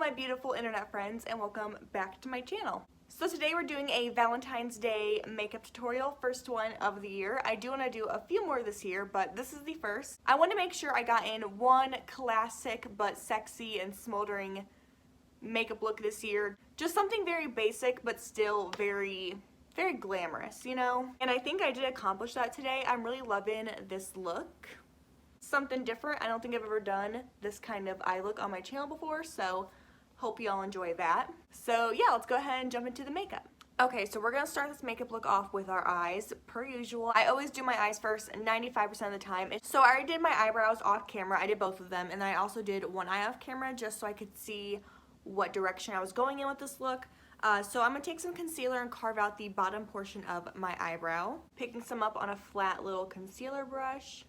my beautiful internet friends, and welcome back to my channel. So today we're doing a Valentine's Day makeup tutorial, first one of the year. I do want to do a few more this year, but this is the first. I want to make sure I got in one classic but sexy and smoldering makeup look this year. Just something very basic but still very glamorous, you know? And I think I did accomplish that today. I'm really loving this look. Something different. I don't think I've ever done this kind of eye look on my channel before, so hope you all enjoy that. So yeah, let's go ahead and jump into the makeup. Okay, so we're gonna start this makeup look off with our eyes, per usual. I always do my eyes first 95% of the time. So I already did my eyebrows off camera. I did both of them, and then I also did one eye off camera just so I could see what direction I was going in with this look. So I'm gonna take some concealer and carve out the bottom portion of my eyebrow. Picking some up on a flat little concealer brush.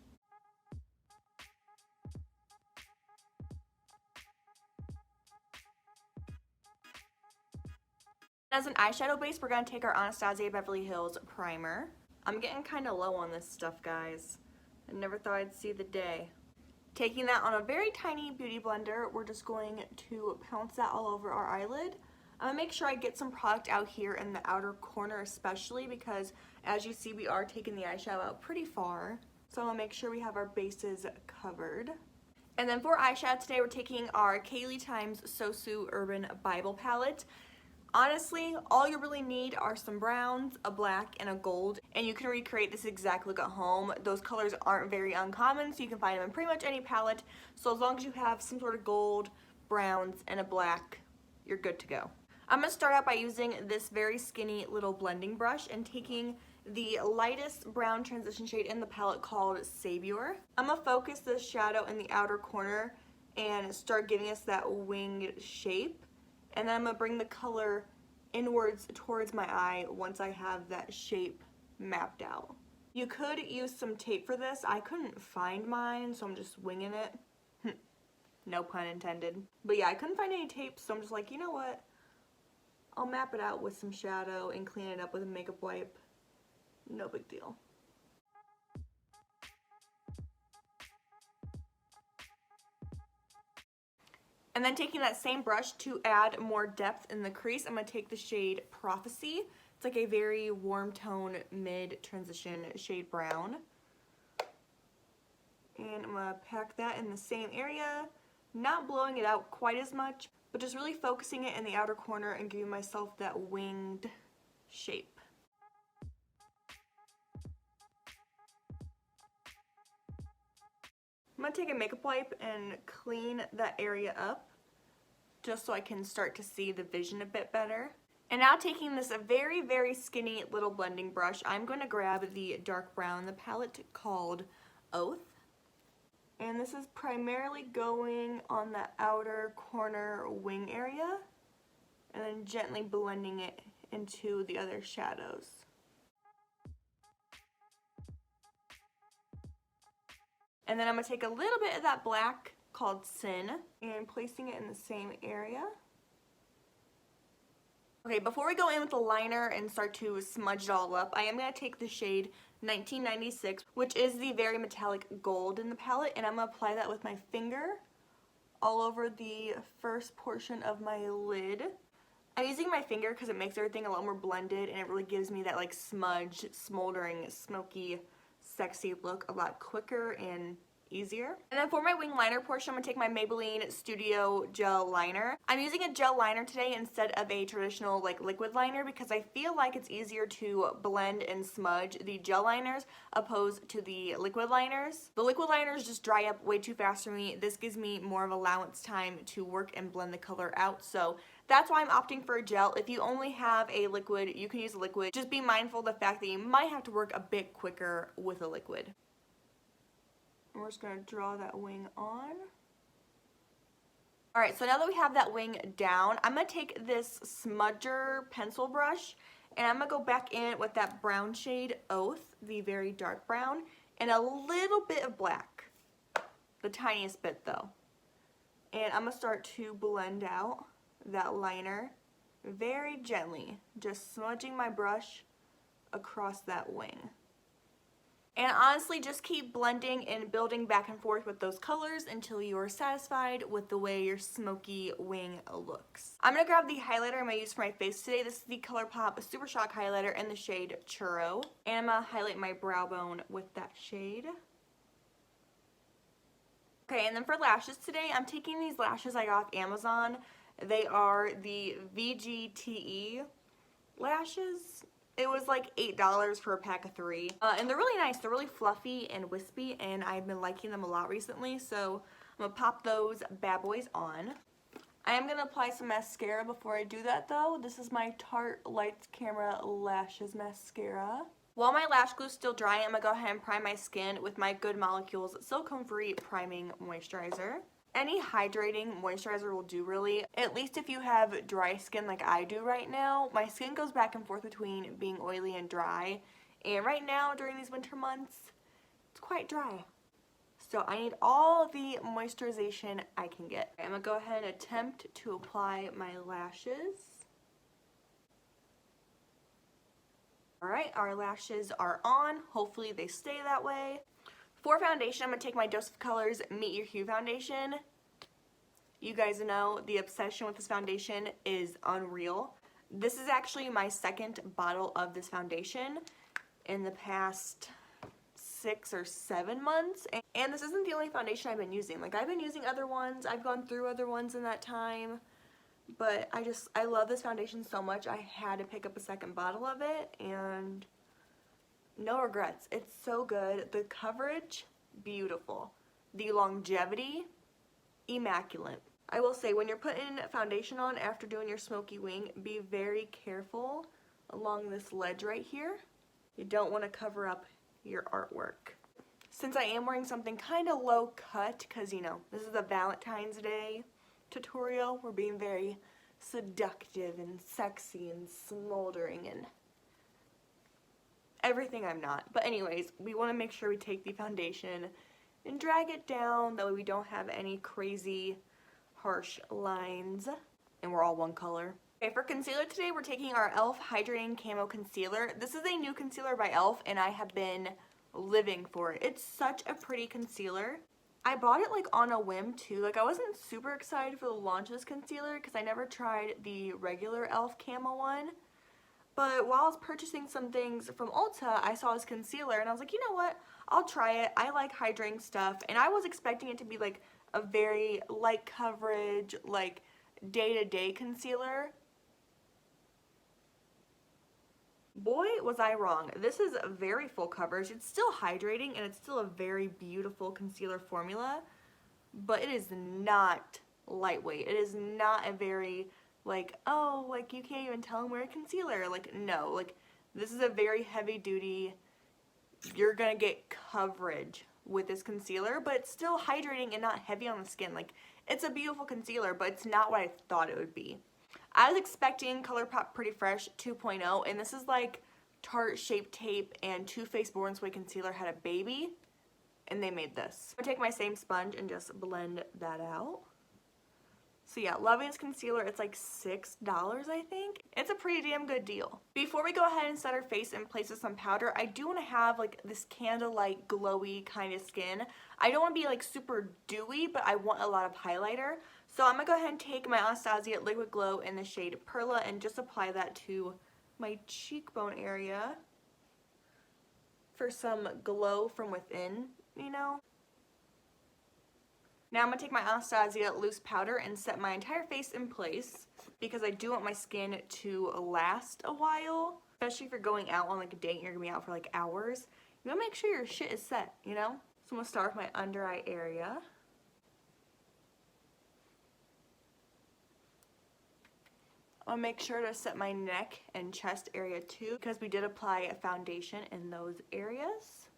As an eyeshadow base, we're going to take our Anastasia Beverly Hills primer. I'm getting kind of low on this stuff, guys. I never thought I'd see the day. Taking that on a very tiny beauty blender, we're just going to pounce that all over our eyelid. I'm going to make sure I get some product out here in the outer corner especially because, as you see, we are taking the eyeshadow out pretty far. So I'm going to make sure we have our bases covered. And then for eyeshadow today, we're taking our Kaylee Times Sosu Urban Bible palette. Honestly, all you really need are some browns, a black, and a gold, and you can recreate this exact look at home. Those colors aren't very uncommon, so you can find them in pretty much any palette. So as long as you have some sort of gold, browns, and a black, you're good to go. I'm going to start out by using this very skinny little blending brush and taking the lightest brown transition shade in the palette called Savior. I'm going to focus this shadow in the outer corner and start giving us that winged shape. And then I'm going to bring the color inwards towards my eye once I have that shape mapped out. You could use some tape for this. I couldn't find mine, so I'm just winging it. No pun intended. But yeah, I couldn't find any tape, so I'm just like, you know what? I'll map it out with some shadow and clean it up with a makeup wipe. No big deal. And then taking that same brush to add more depth in the crease, I'm going to take the shade Prophecy. It's like a very warm tone mid-transition shade brown. And I'm going to pack that in the same area, not blowing it out quite as much, but just really focusing it in the outer corner and giving myself that winged shape. I'm going to take a makeup wipe and clean that area up just so I can start to see the vision a bit better. And now taking this very skinny little blending brush, I'm going to grab the dark brown in the palette called Oath. And this is primarily going on the outer corner wing area and then gently blending it into the other shadows. And then I'm going to take a little bit of that black called Sin and placing it in the same area. Okay, before we go in with the liner and start to smudge it all up, I am going to take the shade 1996, which is the very metallic gold in the palette, and I'm going to apply that with my finger all over the first portion of my lid. I'm using my finger because it makes everything a lot more blended and it really gives me that like smudged, smoldering, smoky, sexy look a lot quicker and easier. And then for my wing liner portion, I'm going to take my Maybelline Studio Gel Liner. I'm using a gel liner today instead of a traditional like liquid liner because I feel like it's easier to blend and smudge the gel liners opposed to the liquid liners. The liquid liners just dry up way too fast for me. This gives me more of allowance time to work and blend the color out, so that's why I'm opting for a gel. If you only have a liquid, you can use a liquid. Just be mindful of the fact that you might have to work a bit quicker with a liquid. And we're just going to draw that wing on. Alright, so now that we have that wing down, I'm going to take this smudger pencil brush and I'm going to go back in with that brown shade Oath, the very dark brown, and a little bit of black. The tiniest bit though. And I'm going to start to blend out that liner very gently, just smudging my brush across that wing. And honestly, just keep blending and building back and forth with those colors until you are satisfied with the way your smoky wing looks. I'm going to grab the highlighter I'm going to use for my face today. This is the ColourPop Super Shock Highlighter in the shade Churro. And I'm going to highlight my brow bone with that shade. Okay, and then for lashes today, I'm taking these lashes I got off Amazon. They are the VGTE lashes. It was like $8 for a pack of 3. And they're really nice. They're really fluffy and wispy, and I've been liking them a lot recently. So I'm going to pop those bad boys on. I am going to apply some mascara before I do that though. This is my Tarte Lights Camera Lashes Mascara. While my lash glue is still drying, I'm going to go ahead and prime my skin with my Good Molecules Silicone Free Priming Moisturizer. Any hydrating moisturizer will do really, at least if you have dry skin like I do right now. My skin goes back and forth between being oily and dry, and right now during these winter months, it's quite dry. So I need all the moisturization I can get. I'm going to go ahead and attempt to apply my lashes. Alright, our lashes are on. Hopefully they stay that way. For foundation, I'm going to take my Dose of Colors Meet Your Hue foundation. You guys know the obsession with this foundation is unreal. This is actually my second bottle of this foundation in the past 6 or 7 months. And this isn't the only foundation I've been using. Like, I've been using other ones. I've gone through other ones in that time. But I love this foundation so much. I had to pick up a second bottle of it, and no regrets. It's so good. The coverage, beautiful. The longevity, immaculate. I will say, when you're putting foundation on after doing your smoky wing, be very careful along this ledge right here. You don't want to cover up your artwork. Since I am wearing something kind of low cut, because you know, this is a Valentine's Day tutorial, we're being very seductive and sexy and smoldering and everything I'm not. But anyways, we want to make sure we take the foundation and drag it down, that way we don't have any crazy harsh lines, and we're all one color. Okay, for concealer today, we're taking our e.l.f. Hydrating Camo Concealer. This is a new concealer by e.l.f. and I have been living for it. It's such a pretty concealer. I bought it like on a whim too. Like, I wasn't super excited for the launch of this concealer because I never tried the regular e.l.f. Camo one. But while I was purchasing some things from Ulta, I saw this concealer and I was like, you know what? I'll try it. I like hydrating stuff, and I was expecting it to be like a very light coverage, like day-to-day concealer. Boy, was I wrong. This is a very full coverage. It's still hydrating and it's still a very beautiful concealer formula, but it is not lightweight. It is not a very like, oh, like you can't even tell I'm wearing concealer. Like, no, like this is a very heavy duty, you're gonna get coverage with this concealer, but it's still hydrating and not heavy on the skin. Like, it's a beautiful concealer, but it's not what I thought it would be. I was expecting ColourPop Pretty Fresh 2.0, and this is like Tarte Shape Tape and Too Faced Born This Way Concealer had a baby, and they made this. I'm gonna take my same sponge and just blend that out. So yeah, loving this concealer. It's like $6, I think. It's a pretty damn good deal. Before we go ahead and set our face in place with some powder, I do want to have like this candlelight glowy kind of skin. I don't want to be like super dewy, but I want a lot of highlighter. So I'm going to go ahead and take my Anastasia Liquid Glow in the shade Perla and just apply that to my cheekbone area for some glow from within, you know. Now I'm going to take my Anastasia Loose Powder and set my entire face in place because I do want my skin to last a while, especially if you're going out on like a date and you're going to be out for like hours. You want to make sure your shit is set, you know? So I'm going to start with my under eye area. I'll make sure to set my neck and chest area too because we did apply a foundation in those areas.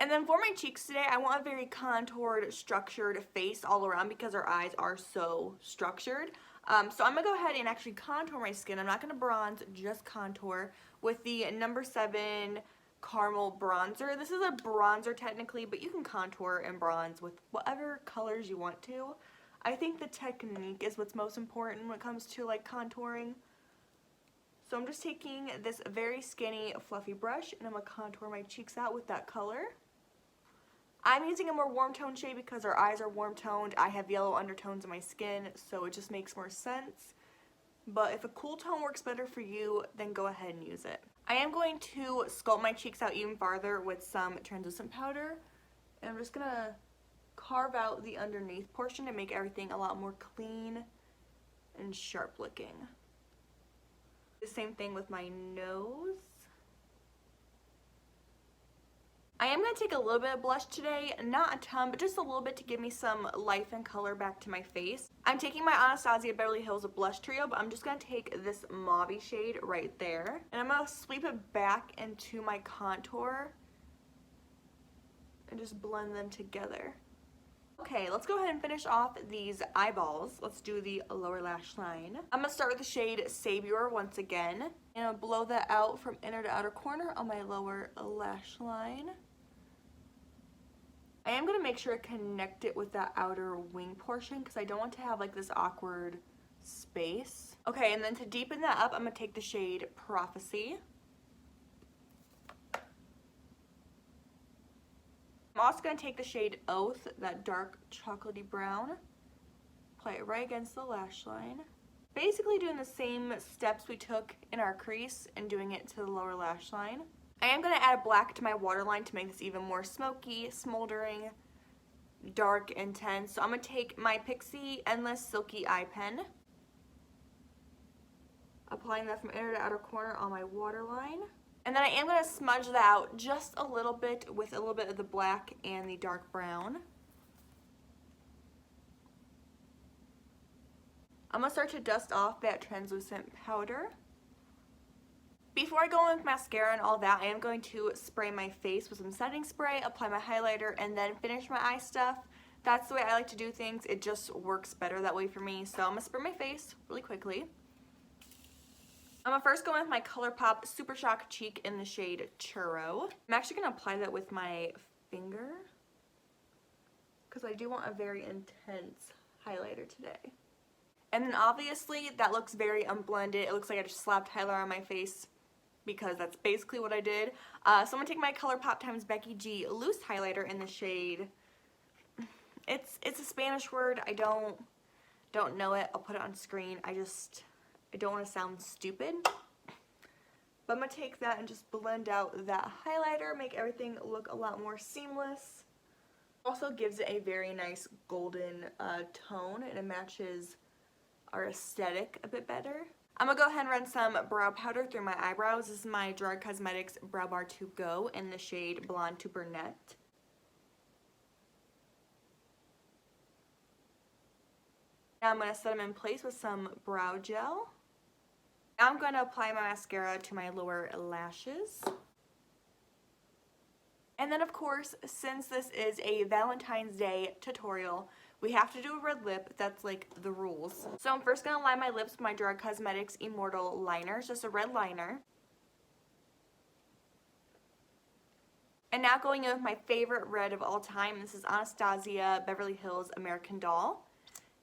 And then for my cheeks today, I want a very contoured, structured face all around because our eyes are so structured. So I'm going to go ahead and actually contour my skin. I'm not going to bronze, just contour with the No. 7 Caramel Bronzer. This is a bronzer technically, but you can contour and bronze with whatever colors you want to. I think the technique is what's most important when it comes to like contouring. So I'm just taking this very skinny, fluffy brush and I'm going to contour my cheeks out with that color. I'm using a more warm tone shade because our eyes are warm toned. I have yellow undertones in my skin, so it just makes more sense. But if a cool tone works better for you, then go ahead and use it. I am going to sculpt my cheeks out even farther with some translucent powder. And I'm just going to carve out the underneath portion to make everything a lot more clean and sharp looking. The same thing with my nose. I am going to take a little bit of blush today, not a ton, but just a little bit to give me some life and color back to my face. I'm taking my Anastasia Beverly Hills blush trio, but I'm just going to take this mauve shade right there. And I'm going to sweep it back into my contour and just blend them together. Okay, let's go ahead and finish off these eyeballs. Let's do the lower lash line. I'm going to start with the shade Savior once again. And I'll blow that out from inner to outer corner on my lower lash line. I am going to make sure to connect it with that outer wing portion because I don't want to have like this awkward space. Okay, and then to deepen that up, I'm going to take the shade Prophecy. I'm also going to take the shade Oath, that dark chocolatey brown, apply it right against the lash line. Basically doing the same steps we took in our crease and doing it to the lower lash line. I am going to add black to my waterline to make this even more smoky, smoldering, dark, intense. So I'm going to take my Pixie Endless Silky Eye Pen, applying that from inner to outer corner on my waterline. And then I am going to smudge that out just a little bit with a little bit of the black and the dark brown. I'm going to start to dust off that translucent powder. Before I go in with mascara and all that, I am going to spray my face with some setting spray, apply my highlighter, and then finish my eye stuff. That's the way I like to do things. It just works better that way for me. So I'm going to spray my face really quickly. I'm going to first go in with my ColourPop Super Shock Cheek in the shade Churro. I'm actually going to apply that with my finger because I do want a very intense highlighter today. And then obviously that looks very unblended. It looks like I just slapped highlighter on my face because that's basically what I did. So I'm going to take my ColourPop times Becky G loose highlighter in the shade. It's a Spanish word. I don't know it. I'll put it on screen. I don't want to sound stupid. But I'm going to take that and just blend out that highlighter, make everything look a lot more seamless. Also gives it a very nice golden tone and it matches our aesthetic a bit better. I'm going to go ahead and run some brow powder through my eyebrows. This is my Gerard Cosmetics Brow Bar to Go in the shade Blonde to Brunette. Now I'm going to set them in place with some brow gel. Now I'm going to apply my mascara to my lower lashes. And then of course, since this is a Valentine's Day tutorial, we have to do a red lip. That's like the rules. So I'm first going to line my lips with my Gerard Cosmetics Immortal Liner. It's just a red liner. And now going in with my favorite red of all time. This is Anastasia Beverly Hills American Doll.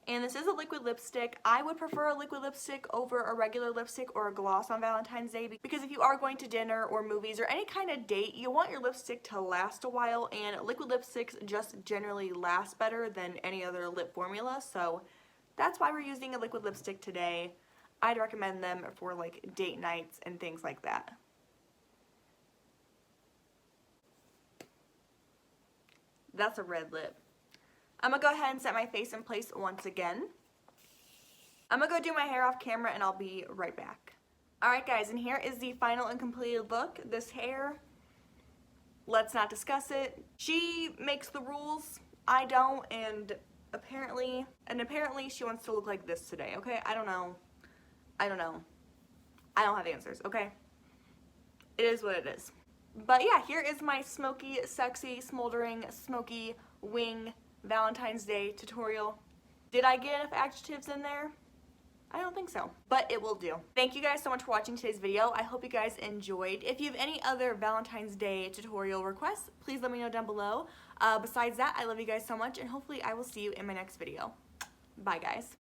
And this is a liquid lipstick. I would prefer a liquid lipstick over a regular lipstick or a gloss on Valentine's Day because if you are going to dinner or movies or any kind of date, you want your lipstick to last a while, and liquid lipsticks just generally last better than any other lip formula, so that's why we're using a liquid lipstick today. I'd recommend them for like date nights and things like that. That's a red lip. I'm going to go ahead and set my face in place once again. I'm going to go do my hair off camera and I'll be right back. Alright guys, and here is the final and completed look. This hair, let's not discuss it. She makes the rules, I don't, and apparently she wants to look like this today, okay? I don't know. I don't have answers, okay? It is what it is. But yeah, here is my smoky, sexy, smoldering, smoky wing Valentine's Day tutorial. Did I get enough adjectives in there? I don't think so, but it will do. Thank you guys so much for watching today's video. I hope you guys enjoyed. If you have any other Valentine's Day tutorial requests, please let me know down below. Besides that, I love you guys so much, and hopefully I will see you in my next video. Bye guys.